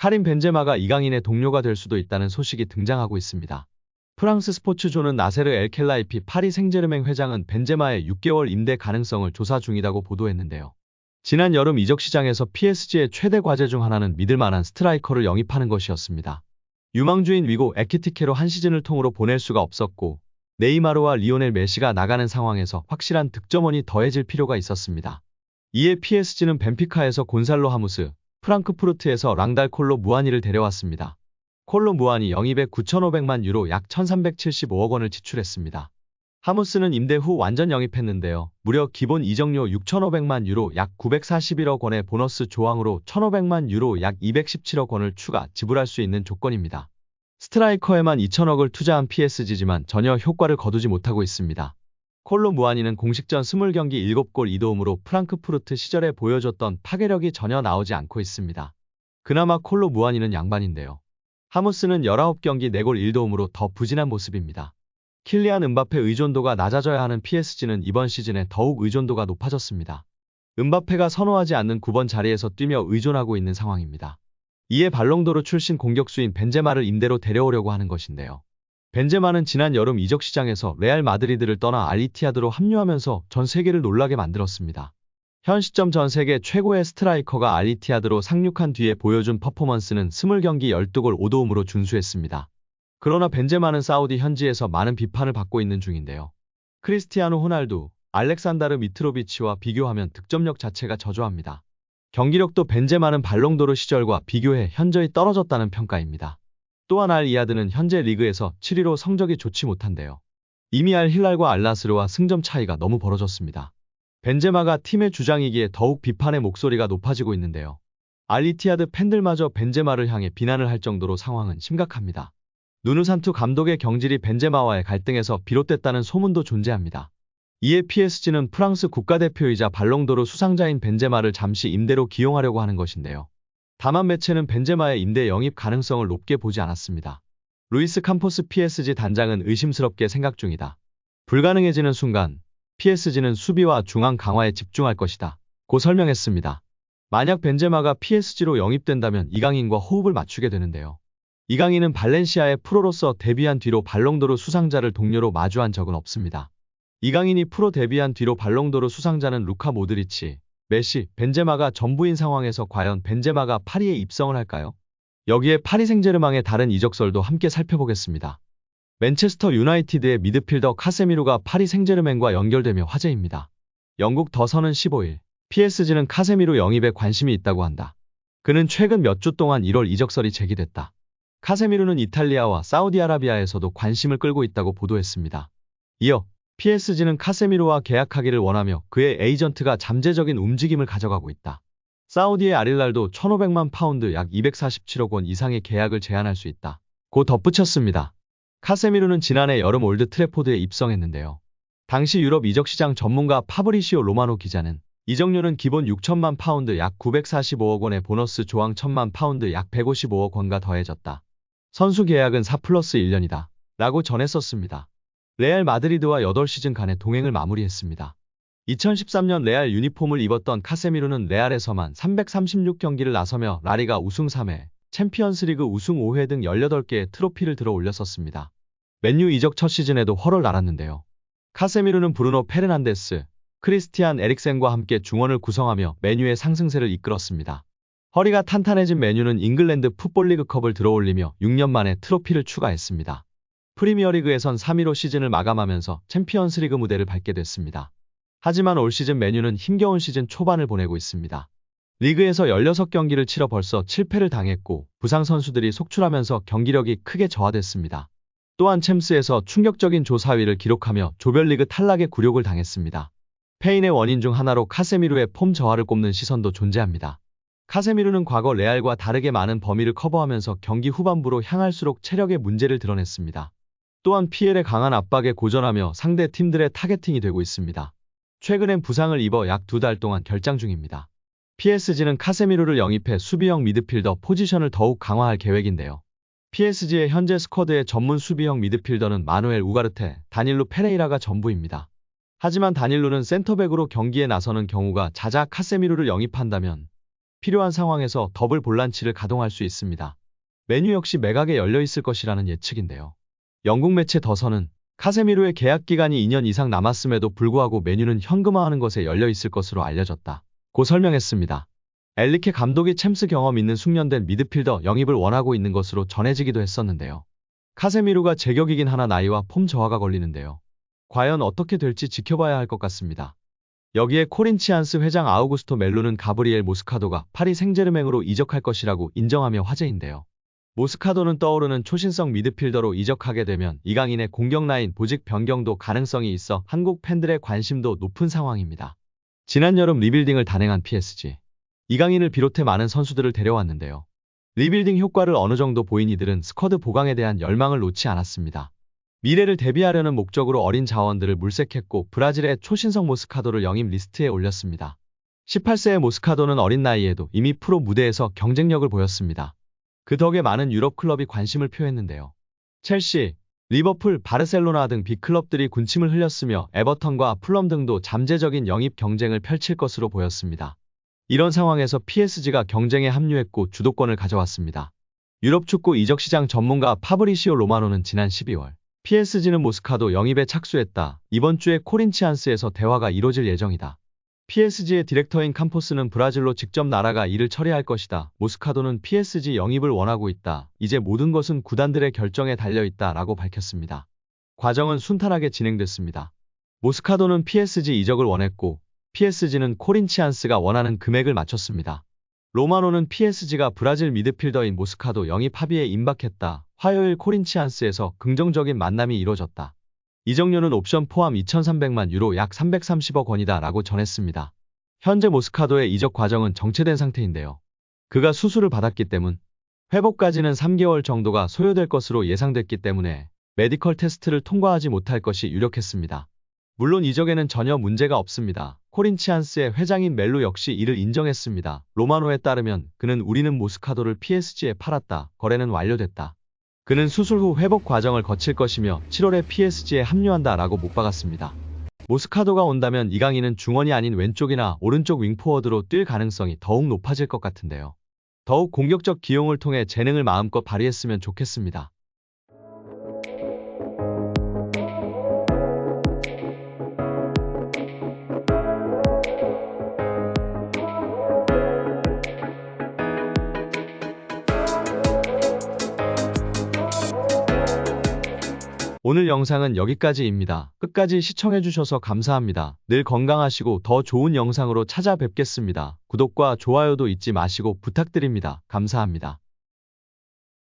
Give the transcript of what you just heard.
카림 벤제마가 이강인의 동료가 될 수도 있다는 소식이 등장하고 있습니다. 프랑스 스포츠조는 나세르 엘켈라이피 파리 생제르맹 회장은 벤제마의 6개월 임대 가능성을 조사 중이라고 보도했는데요. 지난 여름 이적 시장에서 PSG의 최대 과제 중 하나는 믿을 만한 스트라이커를 영입하는 것이었습니다. 유망주인 위고 에키티케로 한 시즌을 통으로 보낼 수가 없었고 네이마르와 리오넬 메시가 나가는 상황에서 확실한 득점원이 더해질 필요가 있었습니다. 이에 PSG는 벤피카에서 곤살로 하무스, 프랑크푸르트에서 랑달 콜로 무아니를 데려왔습니다. 콜로 무아니 영입에 9,500만 유로 약 1,375억 원을 지출했습니다. 하무스는 임대 후 완전 영입했는데요. 무려 기본 이적료 6,500만 유로 약 941억 원의 보너스 조항으로 1,500만 유로 약 217억 원을 추가 지불할 수 있는 조건입니다. 스트라이커에만 2천억을 투자한 PSG지만 전혀 효과를 거두지 못하고 있습니다. 콜로 무아니는 공식전 20경기 7골 2도움으로 프랑크푸르트 시절에 보여줬던 파괴력이 전혀 나오지 않고 있습니다. 그나마 콜로 무아니는 양반인데요. 하무스는 19경기 4골 1도움으로 더 부진한 모습입니다. 킬리안 음바페 의존도가 낮아져야 하는 PSG는 이번 시즌에 더욱 의존도가 높아졌습니다. 음바페가 선호하지 않는 9번 자리에서 뛰며 의존하고 있는 상황입니다. 이에 발롱도르 출신 공격수인 벤제마를 임대로 데려오려고 하는 것인데요. 벤제마는 지난 여름 이적 시장에서 레알 마드리드를 떠나 알이티아드로 합류하면서 전 세계를 놀라게 만들었습니다. 현 시점 전 세계 최고의 스트라이커가 알이티아드로 상륙한 뒤에 보여준 퍼포먼스는 20경기 12골 5도움으로 준수했습니다. 그러나 벤제마는 사우디 현지에서 많은 비판을 받고 있는 중인데요. 크리스티아노 호날두, 알렉산다르 미트로비치와 비교하면 득점력 자체가 저조합니다. 경기력도 벤제마는 발롱도르 시절과 비교해 현저히 떨어졌다는 평가입니다. 또한 알-이야드는 현재 리그에서 7위로 성적이 좋지 못한데요. 이미 알-힐랄과 알나스르와 승점 차이가 너무 벌어졌습니다. 벤제마가 팀의 주장이기에 더욱 비판의 목소리가 높아지고 있는데요. 알이티아드 팬들마저 벤제마를 향해 비난을 할 정도로 상황은 심각합니다. 누누산투 감독의 경질이 벤제마와의 갈등에서 비롯됐다는 소문도 존재합니다. 이에 PSG는 프랑스 국가대표이자 발롱도르 수상자인 벤제마를 잠시 임대로 기용하려고 하는 것인데요. 다만 매체는 벤제마의 임대 영입 가능성을 높게 보지 않았습니다. 루이스 캄포스 PSG 단장은 의심스럽게 생각 중이다. 불가능해지는 순간 PSG는 수비와 중앙 강화에 집중할 것이다. 고 설명했습니다. 만약 벤제마가 PSG로 영입된다면 이강인과 호흡을 맞추게 되는데요. 이강인은 발렌시아의 프로로서 데뷔한 뒤로 발롱도르 수상자를 동료로 마주한 적은 없습니다. 이강인이 프로 데뷔한 뒤로 발롱도르 수상자는 루카 모드리치, 메시, 벤제마가 전부인 상황에서 과연 벤제마가 파리에 입성을 할까요? 여기에 파리 생제르맹의 다른 이적설도 함께 살펴보겠습니다. 맨체스터 유나이티드의 미드필더 카세미루가 파리 생제르맹과 연결되며 화제입니다. 영국 더선은 15일, PSG는 카세미루 영입에 관심이 있다고 한다. 그는 최근 몇 주 동안 1월 이적설이 제기됐다. 카세미루는 이탈리아와 사우디아라비아에서도 관심을 끌고 있다고 보도했습니다. 이어 PSG는 카세미루와 계약하기를 원하며 그의 에이전트가 잠재적인 움직임을 가져가고 있다. 사우디의 알힐랄도 1,500만 파운드 약 247억 원 이상의 계약을 제안할 수 있다. 고 덧붙였습니다. 카세미루는 지난해 여름 올드 트래포드에 입성했는데요. 당시 유럽 이적시장 전문가 파브리시오 로마노 기자는 이적료는 기본 6천만 파운드 약 945억 원의 보너스 조항 1,000만 파운드 약 155억 원과 더해졌다. 선수 계약은 4+1년이다. 라고 전했었습니다. 레알 마드리드와 8시즌간의 동행을 마무리했습니다. 2013년 레알 유니폼을 입었던 카세미루는 레알에서만 336경기를 나서며 라리가 우승 3회, 챔피언스리그 우승 5회 등 18개의 트로피를 들어 올렸었습니다. 맨유 이적 첫 시즌에도 헐을 날았는데요. 카세미루는 브루노 페르난데스, 크리스티안 에릭센과 함께 중원을 구성하며 맨유의 상승세를 이끌었습니다. 허리가 탄탄해진 맨유는 잉글랜드 풋볼리그컵을 들어올리며 6년 만에 트로피를 추가했습니다. 프리미어리그에선 3위로 시즌을 마감하면서 챔피언스리그 무대를 밟게 됐습니다. 하지만 올 시즌 맨유는 힘겨운 시즌 초반을 보내고 있습니다. 리그에서 16경기를 치러 벌써 7패를 당했고 부상 선수들이 속출하면서 경기력이 크게 저하됐습니다. 또한 챔스에서 충격적인 조 4위를 기록하며 조별리그 탈락의 굴욕을 당했습니다. 패인의 원인 중 하나로 카세미루의 폼 저하를 꼽는 시선도 존재합니다. 카세미루는 과거 레알과 다르게 많은 범위를 커버하면서 경기 후반부로 향할수록 체력의 문제를 드러냈습니다. 또한 PL의 강한 압박에 고전하며 상대 팀들의 타겟팅이 되고 있습니다. 최근엔 부상을 입어 약 2달 동안 결장 중입니다. PSG는 카세미루를 영입해 수비형 미드필더 포지션을 더욱 강화할 계획인데요. PSG의 현재 스쿼드의 전문 수비형 미드필더는 마누엘 우가르테, 다닐루 페레이라가 전부입니다. 하지만 다닐루는 센터백으로 경기에 나서는 경우가 잦아 카세미루를 영입한다면 필요한 상황에서 더블 볼란치를 가동할 수 있습니다. 메뉴 역시 매각에 열려 있을 것이라는 예측인데요. 영국 매체 더선은 카세미로의 계약 기간이 2년 이상 남았음에도 불구하고 메뉴는 현금화하는 것에 열려 있을 것으로 알려졌다 고 설명했습니다. 엘리케 감독이 챔스 경험 있는 숙련된 미드필더 영입을 원하고 있는 것으로 전해지기도 했었는데요. 카세미로가 제격이긴 하나 나이와 폼 저하가 걸리는데요. 과연 어떻게 될지 지켜봐야 할 것 같습니다. 여기에 코린치안스 회장 아우구스토 멜로는 가브리엘 모스카도가 파리 생제르맹으로 이적할 것이라고 인정하며 화제인데요. 모스카도는 떠오르는 초신성 미드필더로 이적하게 되면 이강인의 공격 라인 보직 변경도 가능성이 있어 한국 팬들의 관심도 높은 상황입니다. 지난 여름 리빌딩을 단행한 PSG. 이강인을 비롯해 많은 선수들을 데려왔는데요. 리빌딩 효과를 어느 정도 보인 이들은 스쿼드 보강에 대한 열망을 놓지 않았습니다. 미래를 대비하려는 목적으로 어린 자원들을 물색했고 브라질의 초신성 모스카도를 영입 리스트에 올렸습니다. 18세의 모스카도는 어린 나이에도 이미 프로 무대에서 경쟁력을 보였습니다. 그 덕에 많은 유럽 클럽이 관심을 표했는데요. 첼시, 리버풀, 바르셀로나 등 빅클럽들이 군침을 흘렸으며 에버턴과 풀럼 등도 잠재적인 영입 경쟁을 펼칠 것으로 보였습니다. 이런 상황에서 PSG가 경쟁에 합류했고 주도권을 가져왔습니다. 유럽 축구 이적 시장 전문가 파브리시오 로마노는 지난 12월 PSG는 모스카도 영입에 착수했다. 이번 주에 코린치안스에서 대화가 이뤄질 예정이다. PSG의 디렉터인 캄포스는 브라질로 직접 날아가 일을 처리할 것이다. 모스카도는 PSG 영입을 원하고 있다. 이제 모든 것은 구단들의 결정에 달려있다 라고 밝혔습니다. 과정은 순탄하게 진행됐습니다. 모스카도는 PSG 이적을 원했고 PSG는 코린치안스가 원하는 금액을 맞췄습니다. 로마노는 PSG가 브라질 미드필더인 모스카도 영입 합의에 임박했다. 화요일 코린치안스에서 긍정적인 만남이 이뤄졌다. 이적료는 옵션 포함 2,300만 유로 약 330억 원이다 라고 전했습니다. 현재 모스카도의 이적 과정은 정체된 상태인데요. 그가 수술을 받았기 때문 회복까지는 3개월 정도가 소요될 것으로 예상됐기 때문에 메디컬 테스트를 통과하지 못할 것이 유력했습니다. 물론 이적에는 전혀 문제가 없습니다. 코린치안스의 회장인 멜로 역시 이를 인정했습니다. 로마노에 따르면 그는 우리는 모스카도를 PSG에 팔았다. 거래는 완료됐다. 그는 수술 후 회복 과정을 거칠 것이며 7월에 PSG에 합류한다 라고 못 박았습니다. 모스카도가 온다면 이강인은 중원이 아닌 왼쪽이나 오른쪽 윙포워드로 뛸 가능성이 더욱 높아질 것 같은데요. 더욱 공격적 기용을 통해 재능을 마음껏 발휘했으면 좋겠습니다. 오늘 영상은 여기까지입니다. 끝까지 시청해주셔서 감사합니다. 늘 건강하시고 더 좋은 영상으로 찾아뵙겠습니다. 구독과 좋아요도 잊지 마시고 부탁드립니다. 감사합니다.